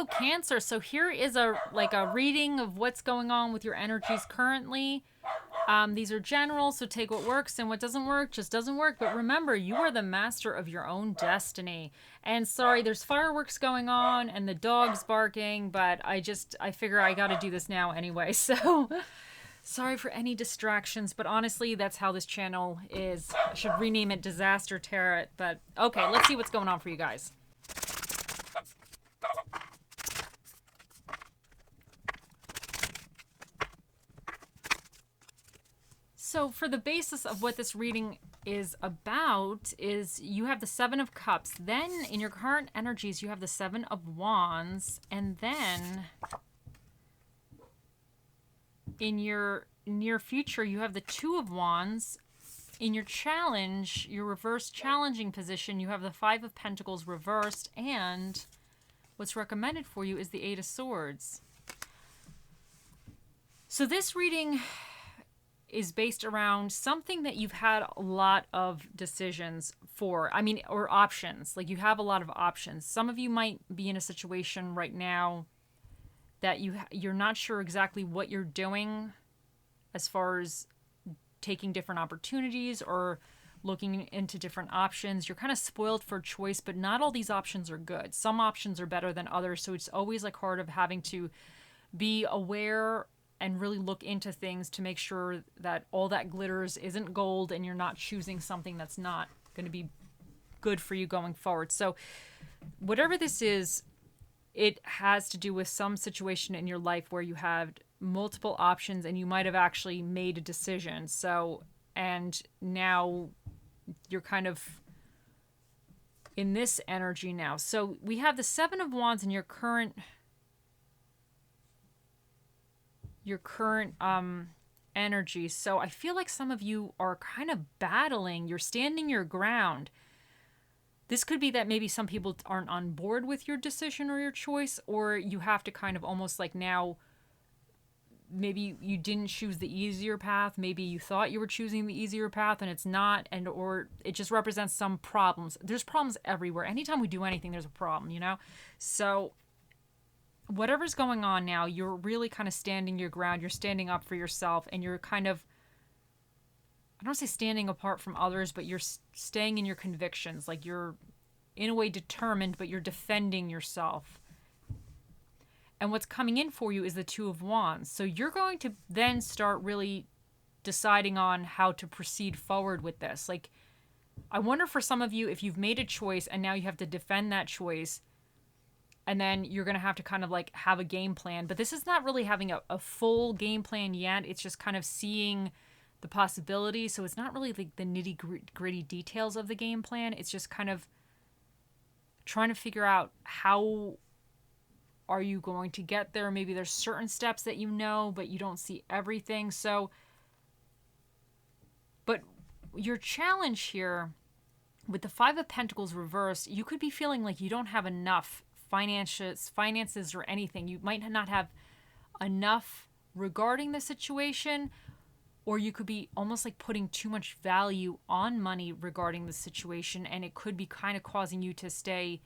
Hello, Cancer. So here is a reading of what's going on with your energies currently. These are general, so take what works, and what doesn't work just doesn't work. But remember, you are the master of your own destiny. And sorry, there's fireworks going on and the dog's barking, but I figure I got to do this now anyway. So sorry for any distractions, but honestly, that's how this channel is. I should rename it Disaster Tarot. But okay, let's see what's going on for you guys. So for the basis of what this reading is about is you have the Seven of Cups. Then in your current energies, you have the Seven of Wands. And then in your near future, you have the Two of Wands. In your challenge, your reverse challenging position, you have the Five of Pentacles reversed. And what's recommended for you is the Eight of Swords. So this reading is based around something that you've had a lot of decisions for. Or options. Like you have a lot of options. Some of you might be in a situation right now that you're not sure exactly what you're doing as far as taking different opportunities or looking into different options. You're kind of spoiled for choice, but not all these options are good. Some options are better than others, so it's always like hard of having to be aware and really look into things to make sure that all that glitters isn't gold and you're not choosing something that's not going to be good for you going forward. So whatever this is, it has to do with some situation in your life where you have multiple options and you might have actually made a decision. So, and now you're kind of in this energy now. So we have the Seven of Wands in your current energy. So I feel like some of you are kind of battling. You're standing your ground. This could be that maybe some people aren't on board with your decision or your choice, or you have to kind of almost like now, maybe you didn't choose the easier path. Maybe you thought you were choosing the easier path and it's not, or it just represents some problems. There's problems everywhere. Anytime we do anything, there's a problem, So whatever's going on now, you're really kind of standing your ground. You're standing up for yourself, and you're kind of, I don't say standing apart from others, but you're staying in your convictions. Like you're in a way determined, but you're defending yourself. And what's coming in for you is the Two of Wands. So you're going to then start really deciding on how to proceed forward with this. Like, I wonder for some of you, if you've made a choice and now you have to defend that choice, and then you're going to have to kind of like have a game plan. But this is not really having a full game plan yet. It's just kind of seeing the possibilities. So it's not really like the nitty gritty details of the game plan. It's just kind of trying to figure out how are you going to get there. Maybe there's certain steps that but you don't see everything. So, but your challenge here with the Five of Pentacles reversed, you could be feeling like you don't have enough finances or anything. You might not have enough regarding the situation, or you could be almost like putting too much value on money regarding the situation, and it could be kind of causing you to stay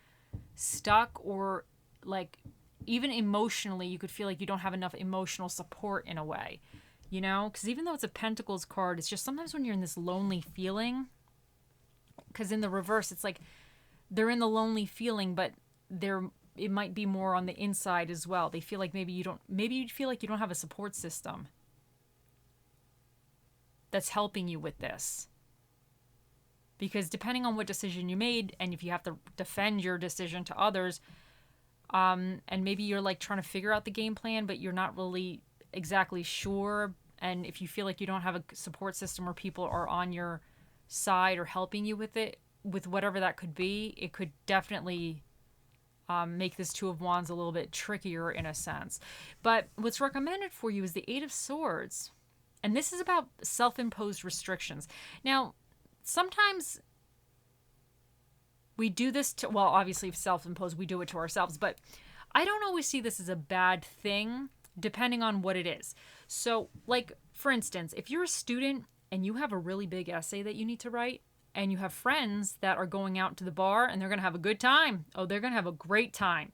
stuck, or like even emotionally you could feel like you don't have enough emotional support in a way, because even though it's a Pentacles card, it's just sometimes when you're in this lonely feeling, because in the reverse it's like they're in the lonely feeling, but it might be more on the inside as well. They feel like maybe you feel like you don't have a support system that's helping you with this. Because depending on what decision you made, and if you have to defend your decision to others, and maybe you're like trying to figure out the game plan, but you're not really exactly sure. And if you feel like you don't have a support system or people are on your side or helping you with it, with whatever that could be, it could definitely make this Two of Wands a little bit trickier in a sense. But what's recommended for you is the Eight of Swords. And this is about self-imposed restrictions. Now, sometimes we do this obviously self-imposed, we do it to ourselves, but I don't always see this as a bad thing, depending on what it is. So, like, for instance, if you're a student and you have a really big essay that you need to write, and you have friends that are going out to the bar and they're going to have a good time. Oh, they're going to have a great time.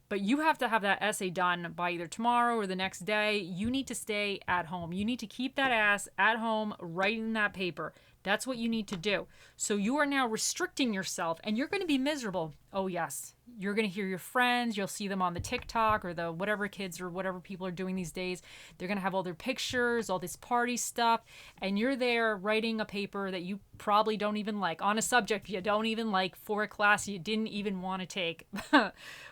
But you have to have that essay done by either tomorrow or the next day. You need to stay at home. You need to keep that ass at home writing that paper. That's what you need to do. So you are now restricting yourself, and you're going to be miserable. Oh, yes. You're going to hear your friends. You'll see them on the TikTok or the whatever kids or whatever people are doing these days. They're going to have all their pictures, all this party stuff, and you're there writing a paper that you probably don't even like on a subject you don't even like for a class you didn't even want to take.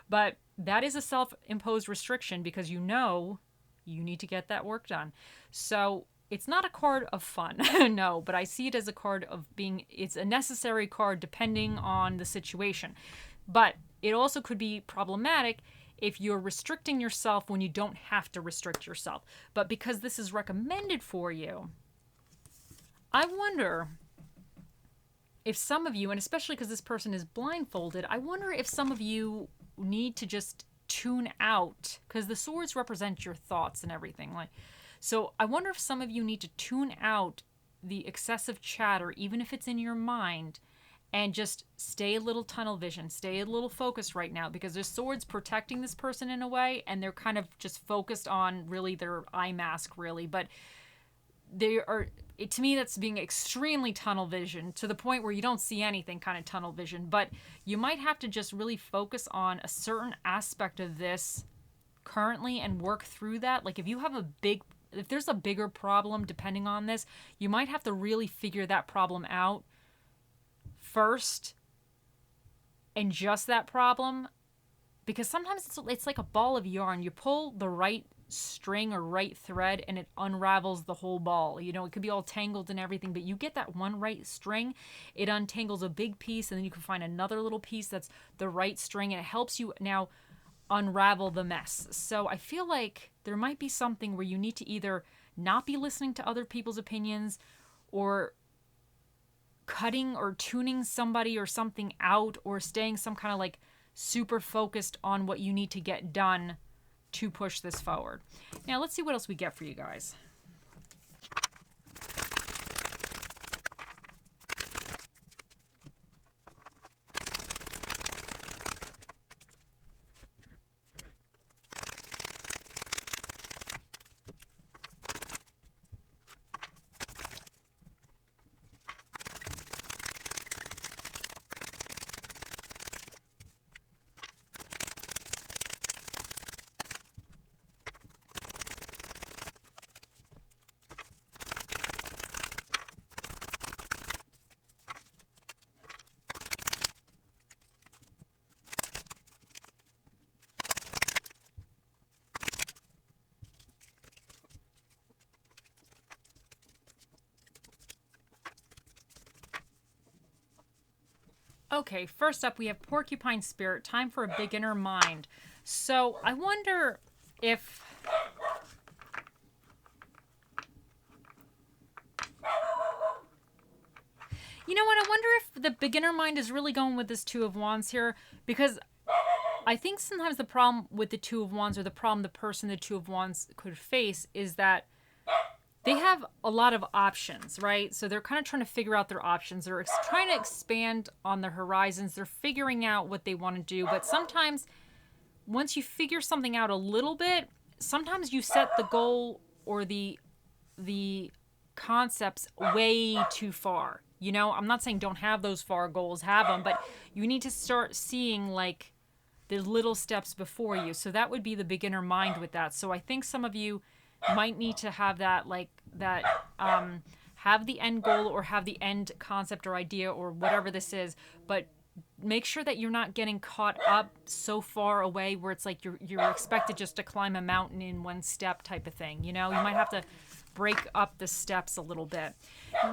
But that is a self-imposed restriction because you know you need to get that work done. So it's not a card of fun, no, but I see it as a card of it's a necessary card depending on the situation. But it also could be problematic if you're restricting yourself when you don't have to restrict yourself. But because this is recommended for you, I wonder if some of you, and especially because this person is blindfolded, I wonder if some of you need to just tune out, because the swords represent your thoughts and everything. So I wonder if some of you need to tune out the excessive chatter, even if it's in your mind, and just stay a little tunnel vision, stay a little focused right now, because there's swords protecting this person in a way, and they're kind of just focused on really their eye mask, really. But to me, that's being extremely tunnel vision to the point where you don't see anything, kind of tunnel vision. But you might have to just really focus on a certain aspect of this currently and work through that. Like if there's a bigger problem depending on this, you might have to really figure that problem out first, and just that problem, because sometimes it's like a ball of yarn. You pull the right string or right thread and it unravels the whole ball. It could be all tangled and everything, but you get that one right string, it untangles a big piece, and then you can find another little piece that's the right string, and it helps you now unravel the mess. So I feel like there might be something where you need to either not be listening to other people's opinions, or cutting or tuning somebody or something out, or staying some kind of like super focused on what you need to get done to push this forward. Now let's see what else we get for you guys. Okay, first up we have Porcupine Spirit, time for a beginner mind. So I wonder if I wonder if the beginner mind is really going with this Two of Wands here, because I think sometimes the problem with the Two of Wands, or the problem the person the Two of Wands could face, is that they have a lot of options, right? So they're kind of trying to figure out their options. They're trying to expand on their horizons. They're figuring out what they want to do. But sometimes once you figure something out a little bit, sometimes you set the goal or the concepts way too far. I'm not saying don't have those far goals, have them, but you need to start seeing like the little steps before you. So that would be the beginner mind with that. So I think some of you might need to have that, have the end goal or have the end concept or idea or whatever this is, but make sure that you're not getting caught up so far away where it's like you're expected just to climb a mountain in one step type of thing. You might have to break up the steps a little bit.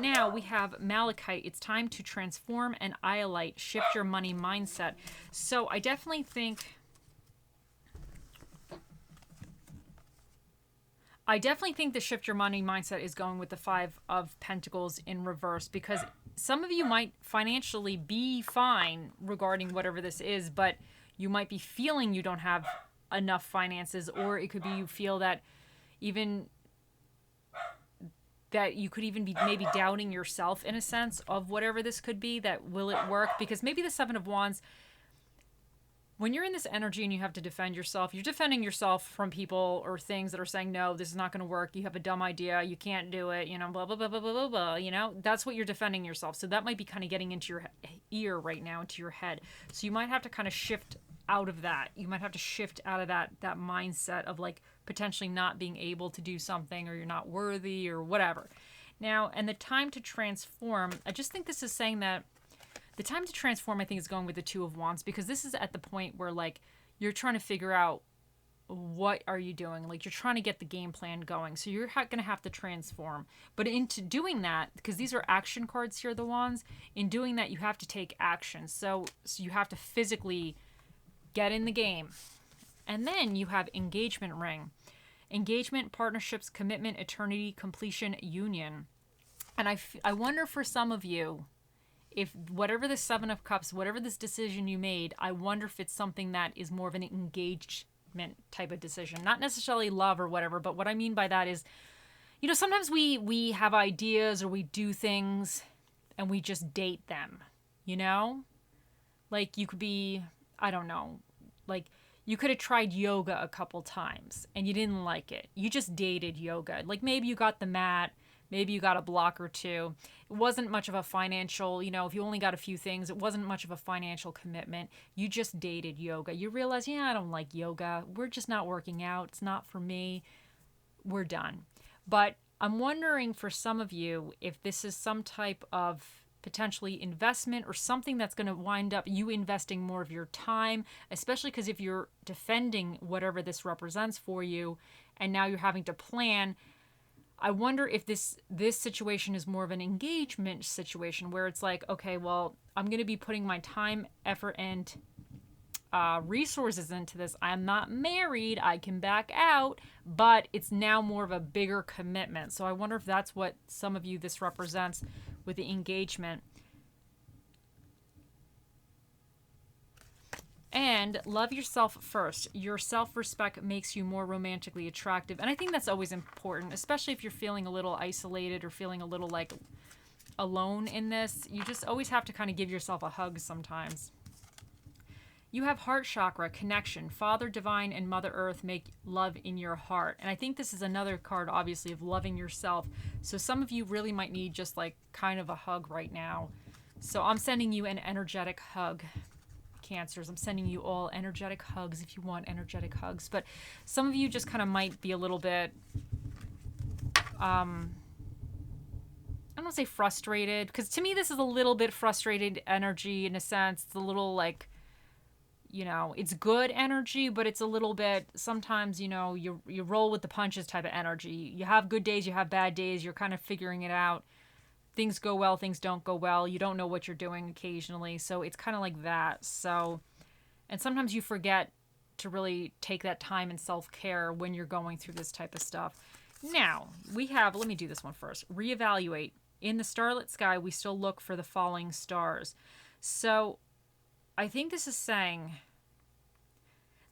Now we have Malachite. It's time to transform and Iolite, shift your money mindset. So I definitely think the shift your money mindset is going with the Five of Pentacles in reverse, because some of you might financially be fine regarding whatever this is, but you might be feeling you don't have enough finances, or it could be you feel that you could even be maybe doubting yourself in a sense of whatever this could be, that will it work? Because maybe the Seven of Wands, when you're in this energy and you have to defend yourself, you're defending yourself from people or things that are saying, no, this is not going to work. You have a dumb idea. You can't do it. Blah, blah, blah, blah, blah, blah, blah. That's what you're defending yourself. So that might be kind of getting into your ear right now, into your head. So you might have to kind of shift out of that. You might have to shift out of that mindset of like potentially not being able to do something, or you're not worthy or whatever. Now, and the time to transform, I just think this is saying that the time to transform, I think, is going with the Two of Wands, because this is at the point where like you're trying to figure out what are you doing. Like you're trying to get the game plan going. So you're going to have to transform. But into doing that, because these are action cards here, the Wands, in doing that, you have to take action. So you have to physically get in the game. And then you have engagement ring. Engagement, partnerships, commitment, eternity, completion, union. And I wonder for some of you, if whatever the Seven of Cups, whatever this decision you made, I wonder if it's something that is more of an engagement type of decision. Not necessarily love or whatever, but what I mean by that is, sometimes we have ideas or we do things and we just date them, Like you could be, I don't know, like you could have tried yoga a couple times and you didn't like it. You just dated yoga. Like maybe you got the mat, maybe you got a block or two. It wasn't much of a financial, if you only got a few things, it wasn't much of a financial commitment. You just dated yoga. You realize, I don't like yoga. We're just not working out. It's not for me. We're done. But I'm wondering for some of you if this is some type of potentially investment or something that's going to wind up you investing more of your time, especially because if you're defending whatever this represents for you and now you're having to plan. I wonder if this situation is more of an engagement situation where it's like, okay, well, I'm going to be putting my time, effort, and resources into this. I'm not married. I can back out, but it's now more of a bigger commitment. So I wonder if that's what some of you this represents with the engagement. And love yourself first. Your self-respect makes you more romantically attractive. And I think that's always important, especially if you're feeling a little isolated or feeling a little like alone in this. You just always have to kind of give yourself a hug sometimes. You have heart chakra, connection. Father Divine and Mother Earth make love in your heart. And I think this is another card, obviously, of loving yourself. So some of you really might need just like kind of a hug right now. So I'm sending you an energetic hug. Cancers, I'm sending you all energetic hugs if you want energetic hugs. But some of you just kind of might be a little bit, I don't want to say frustrated, because to me this is a little bit frustrated energy in a sense. It's a little like, it's good energy, but it's a little bit, sometimes, you roll with the punches type of energy. You have good days, you have bad days, you're kind of figuring it out. Things go well, things don't go well. You don't know what you're doing occasionally. So it's kind of like that. So, and sometimes you forget to really take that time and self-care when you're going through this type of stuff. Now, we have, let me do this one first. Reevaluate. In the starlit sky, we still look for the falling stars. So I think this is saying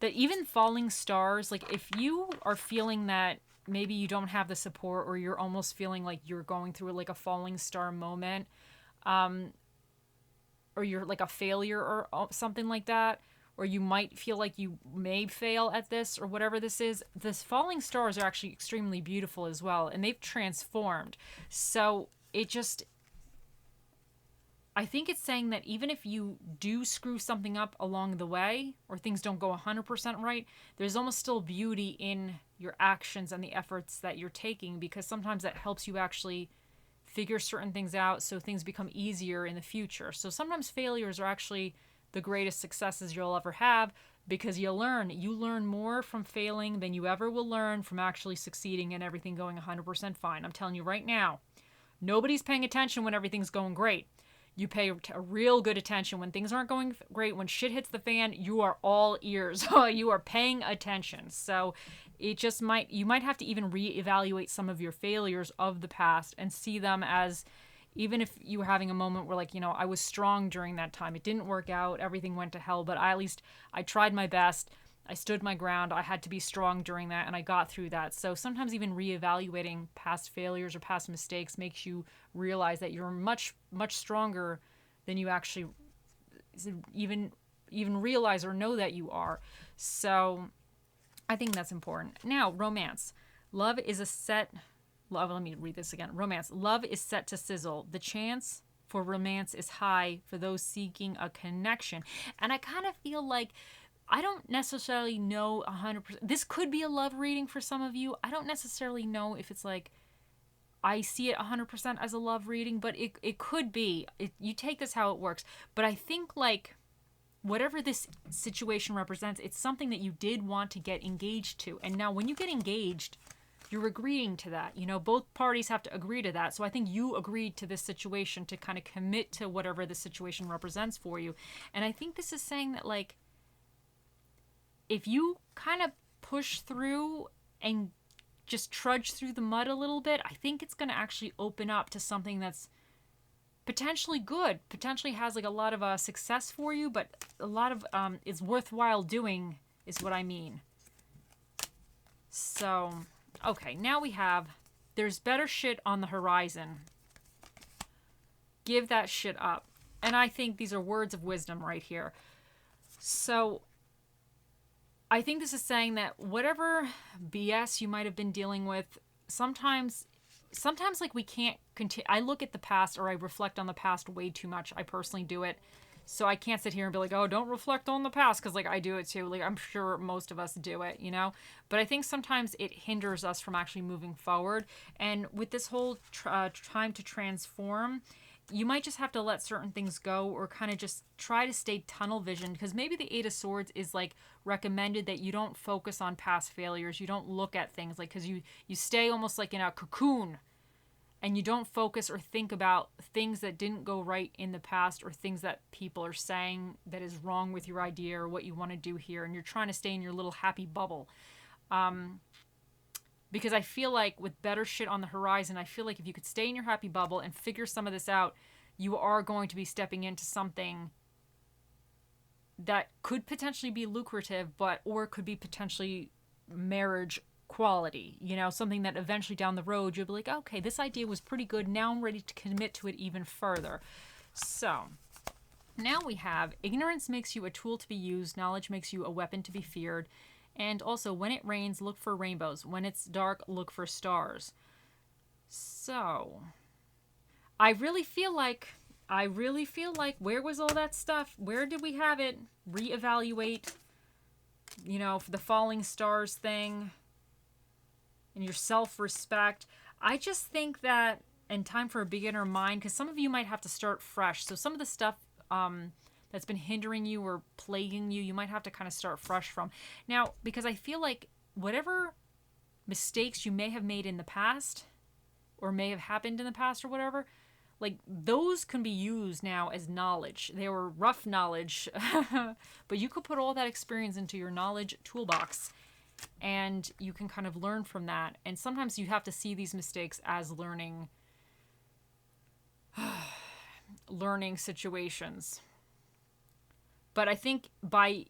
that even falling stars, like if you are feeling that maybe you don't have the support, or you're almost feeling like you're going through like a falling star moment, or you're like a failure or something like that, or you might feel like you may fail at this or whatever this is, this falling stars are actually extremely beautiful as well, and they've transformed. So it just, I think it's saying that even if you do screw something up along the way, or things don't go 100% right, there's almost still beauty in your actions and the efforts that you're taking, because sometimes that helps you actually figure certain things out so things become easier in the future. So sometimes failures are actually the greatest successes you'll ever have, because you learn more from failing than you ever will learn from actually succeeding and everything going 100% fine. I'm telling you right now, nobody's paying attention when everything's going great. You pay a real good attention when things aren't going great. When shit hits the fan, you are all ears. You are paying attention. So it just you might have to even reevaluate some of your failures of the past and see them as, even if you were having a moment where like, I was strong during that time. It didn't work out. Everything went to hell, but at least I tried my best. I stood my ground. I had to be strong during that, and I got through that. So sometimes even reevaluating past failures or past mistakes makes you realize that you're much, much stronger than you actually even even realize or know that you are. So I think that's important. Now, romance. Love is a set... Love, let me read this again. Romance. Love is set to sizzle. The chance for romance is high for those seeking a connection. And I kind of feel like I don't necessarily know 100%. This could be a love reading for some of you. I don't necessarily know if it's like I see it 100% as a love reading, but it could be. You take this how it works. But I think like whatever this situation represents, it's something that you did want to get engaged to. And now when you get engaged, you're agreeing to that. You know, both parties have to agree to that. So I think you agreed to this situation to kind of commit to whatever the situation represents for you. And I think this is saying that, like, if you kind of push through and just trudge through the mud a little bit, I think it's going to actually open up to something that's potentially good, potentially has like a lot of success for you, but a lot of is worthwhile doing is what I mean. So, okay, now we have, there's better shit on the horizon. Give that shit up. And I think these are words of wisdom right here. So I think this is saying that whatever BS you might have been dealing with, sometimes like we can't continue. I look at the past, or I reflect on the past way too much. I personally do it. So I can't sit here and be like, oh, don't reflect on the past, because like I do it too. Like I'm sure most of us do it, you know. But I think sometimes it hinders us from actually moving forward. And with this whole time to transform, you might just have to let certain things go, or kind of just try to stay tunnel vision, because maybe the Eight of Swords is like recommended that you don't focus on past failures. You don't look at things like, because you stay almost like in a cocoon, and you don't focus or think about things that didn't go right in the past, or things that people are saying that is wrong with your idea or what you want to do here. And you're trying to stay in your little happy bubble. Because I feel like with better shit on the horizon, I feel like if you could stay in your happy bubble and figure some of this out, you are going to be stepping into something that could potentially be lucrative, or could be potentially marriage quality, you know, something that eventually down the road you'll be like, okay, this idea was pretty good. Now I'm ready to commit to it even further. So now we have ignorance makes you a tool to be used. Knowledge makes you a weapon to be feared. And also, when it rains, look for rainbows. When it's dark, look for stars. So, I really feel like, where was all that stuff? Where did we have it? Reevaluate, you know, for the falling stars thing. And your self-respect. I just think that, and time for a beginner mind, because some of you might have to start fresh. So some of the stuff, that's been hindering you or plaguing you, you might have to kind of start fresh from. Now, because I feel like whatever mistakes you may have made in the past, or may have happened in the past or whatever, like those can be used now as knowledge. They were rough knowledge, but you could put all that experience into your knowledge toolbox, and you can kind of learn from that. And sometimes you have to see these mistakes as learning situations. But I think by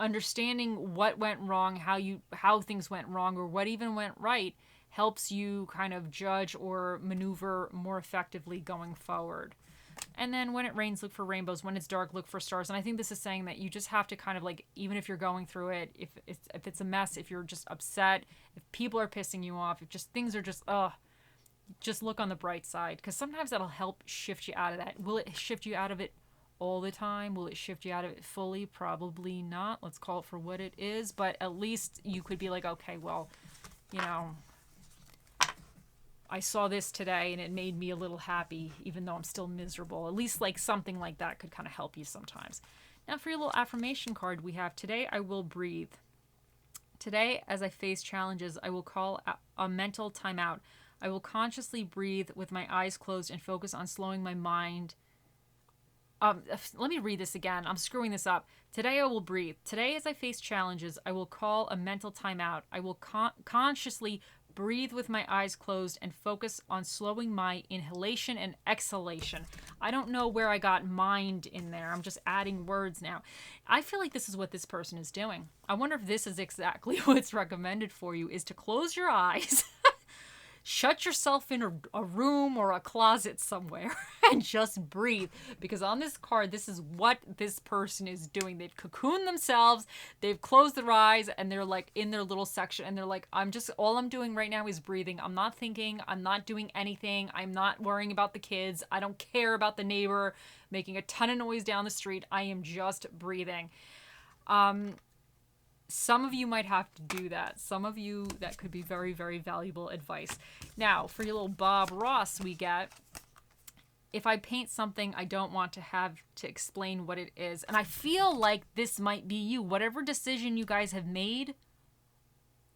understanding what went wrong, how things went wrong, or what even went right, helps you kind of judge or maneuver more effectively going forward. And then when it rains, look for rainbows. When it's dark, look for stars. And I think this is saying that you just have to kind of like, even if you're going through it, if it's a mess, if you're just upset, if people are pissing you off, if just things are just look on the bright side. Because sometimes that'll help shift you out of that. Will it shift you out of it all the time? Will it shift you out of it fully? Probably not. Let's call it for what it is. But at least you could be like, okay, well, you know, I saw this today and it made me a little happy, even though I'm still miserable. At least like something like that could kind of help you sometimes. Now for your little affirmation card, we have, today I will breathe. Today, as I face challenges, I will call a mental timeout. I will consciously breathe with my eyes closed and focus on slowing my mind. Let me read this again. I'm screwing this up. Today I will breathe. Today, as I face challenges, I will call a mental timeout. I will consciously breathe with my eyes closed and focus on slowing my inhalation and exhalation. I don't know where I got mind in there. I'm just adding words now. I feel like this is what this person is doing. I wonder if this is exactly what's recommended for you, is to close your eyes. Shut yourself in a room or a closet somewhere and just breathe. Because on this card, this is what this person is doing. They've cocooned themselves, they've closed their eyes, and they're like in their little section, and they're like, all I'm doing right now is breathing. I'm not thinking, I'm not doing anything, I'm not worrying about the kids, I don't care about the neighbor making a ton of noise down the street. I am just breathing. Some of you might have to do that. Some of you, that could be very, very valuable advice. Now, for your little Bob Ross we get, if I paint something, I don't want to have to explain what it is. And I feel like this might be you. Whatever decision you guys have made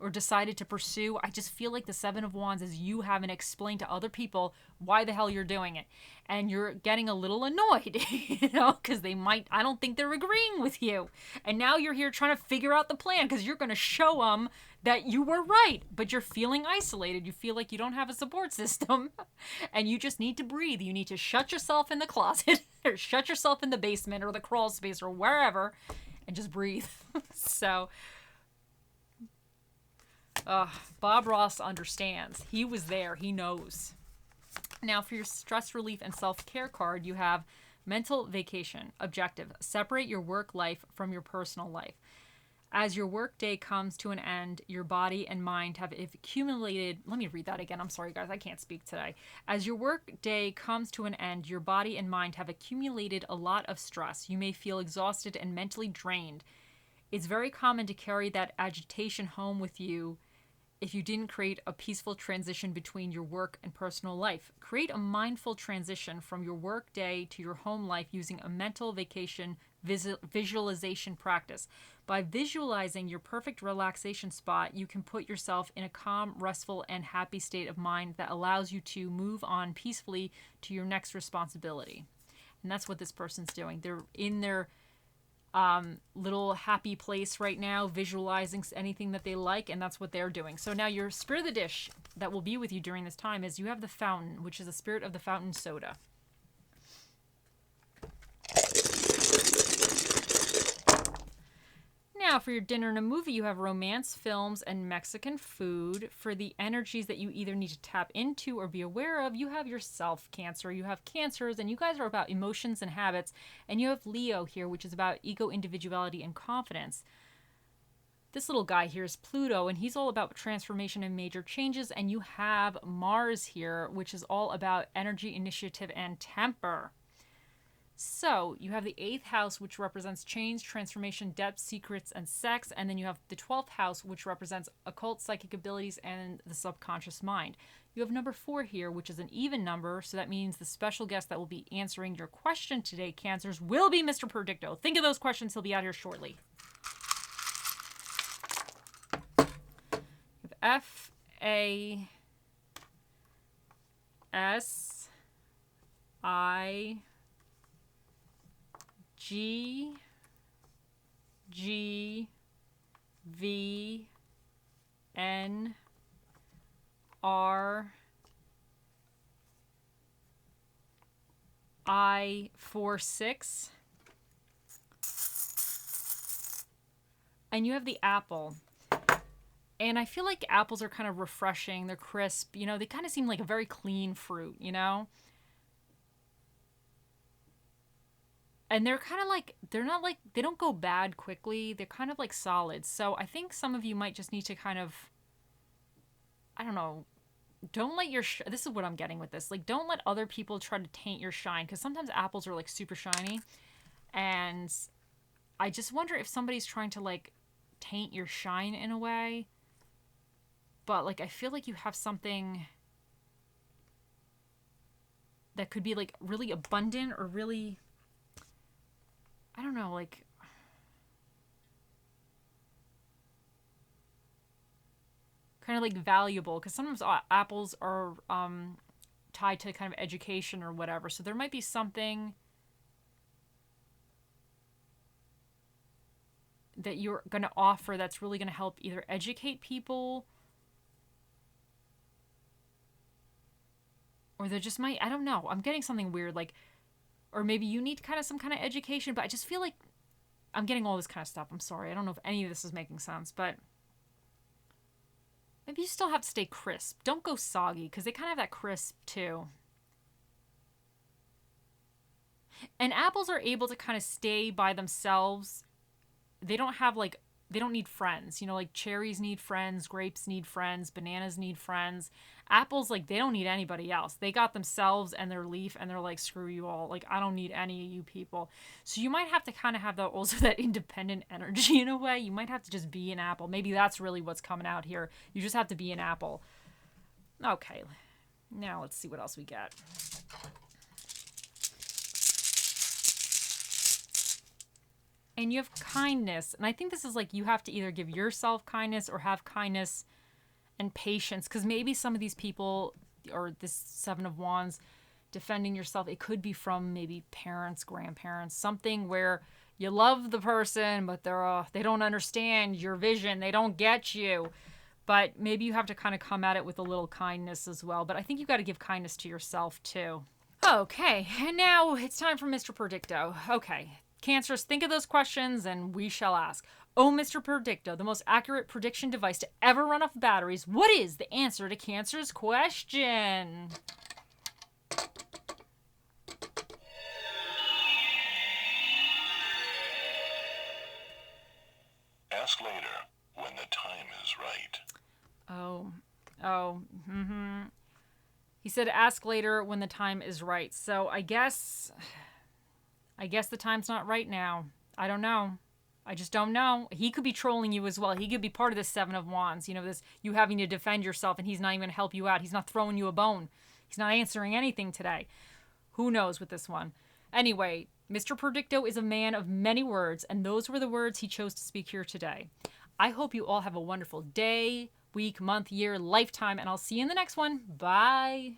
or decided to pursue, I just feel like the Seven of Wands is you having to explain to other people why the hell you're doing it. And you're getting a little annoyed, because I don't think they're agreeing with you. And now you're here trying to figure out the plan because you're going to show them that you were right, but you're feeling isolated. You feel like you don't have a support system and you just need to breathe. You need to shut yourself in the closet or shut yourself in the basement or the crawl space or wherever and just breathe. So, Bob Ross understands. He was there. He knows. Now, for your stress relief and self-care card, you have mental vacation, objective. Separate your work life from your personal life. As your work day comes to an end, your body and mind have accumulated... Let me read that again. I'm sorry, guys. I can't speak today. As your work day comes to an end, your body and mind have accumulated a lot of stress. You may feel exhausted and mentally drained. It's very common to carry that agitation home with you if you didn't create a peaceful transition between your work and personal life. Create a mindful transition from your work day to your home life using a mental vacation visualization practice. By visualizing your perfect relaxation spot, you can put yourself in a calm, restful, and happy state of mind that allows you to move on peacefully to your next responsibility. And that's what this person's doing. They're in their little happy place right now, visualizing anything that they like, and that's what they're doing. So now your spirit of the dish that will be with you during this time is you have the fountain, which is the spirit of the fountain soda. Now, for your dinner and a movie, you have romance, films, and Mexican food. For the energies that you either need to tap into or be aware of, you have yourself, Cancer. You have Cancers, and you guys are about emotions and habits. And you have Leo here, which is about ego, individuality, and confidence. This little guy here is Pluto, and he's all about transformation and major changes. And you have Mars here, which is all about energy, initiative, and temper. So you have the 8th house, which represents change, transformation, depth, secrets, and sex. And then you have the 12th house, which represents occult, psychic abilities, and the subconscious mind. You have number 4 here, which is an even number. So that means the special guest that will be answering your question today, Cancers, will be Mr. Predicto. Think of those questions. He'll be out here shortly. You have FASI G V N R I 46, and you have the apple. And I feel like apples are kind of refreshing. They're crisp. They kind of seem like a very clean fruit, And they're kind of like, they don't go bad quickly. They're kind of like solid. So I think some of you might just need to kind of, I don't know, don't let this is what I'm getting with this. Like, don't let other people try to taint your shine. Because sometimes apples are like super shiny. And I just wonder if somebody's trying to like taint your shine in a way. But like, I feel like you have something that could be like really abundant or really, I don't know, like, kind of like valuable, because sometimes apples are tied to kind of education or whatever. So there might be something that you're going to offer that's really going to help either educate people, or there just might, I don't know, I'm getting something weird, like, or maybe you need kind of some kind of education, but I just feel like I'm getting all this kind of stuff. I'm sorry. I don't know if any of this is making sense, but Maybe you still have to stay crisp. Don't go soggy because they kind of have that crisp too. And apples are able to kind of stay by themselves. They don't have like, they don't need friends. You know, like cherries need friends, grapes need friends, bananas need friends. Apples, like, they don't need anybody else. They got themselves and their leaf, and they're like, screw you all. Like, I don't need any of you people. So you might have to kind of have that, also that independent energy in a way. You might have to just be an apple. Maybe that's really what's coming out here. You just have to be an apple. Okay. Now let's see what else we get. And you have kindness. And I think this is like, you have to either give yourself kindness or have kindness and patience. Because maybe some of these people, or this Seven of Wands, defending yourself, it could be from maybe parents, grandparents, something where you love the person, but they don't understand your vision. They don't get you. But maybe you have to kind of come at it with a little kindness as well. But I think you got to give kindness to yourself too. Okay, and now it's time for Mr. Predicto. Okay. Cancers, think of those questions and we shall ask. Oh, Mr. Predicto, the most accurate prediction device to ever run off batteries. What is the answer to Cancer's question? Ask later when the time is right. He said ask later when the time is right. So I guess the time's not right now. I don't know. I just don't know. He could be trolling you as well. He could be part of this Seven of Wands. You know, this, you having to defend yourself, and he's not even going to help you out. He's not throwing you a bone. He's not answering anything today. Who knows with this one? Anyway, Mr. Predicto is a man of many words, and those were the words he chose to speak here today. I hope you all have a wonderful day, week, month, year, lifetime, and I'll see you in the next one. Bye.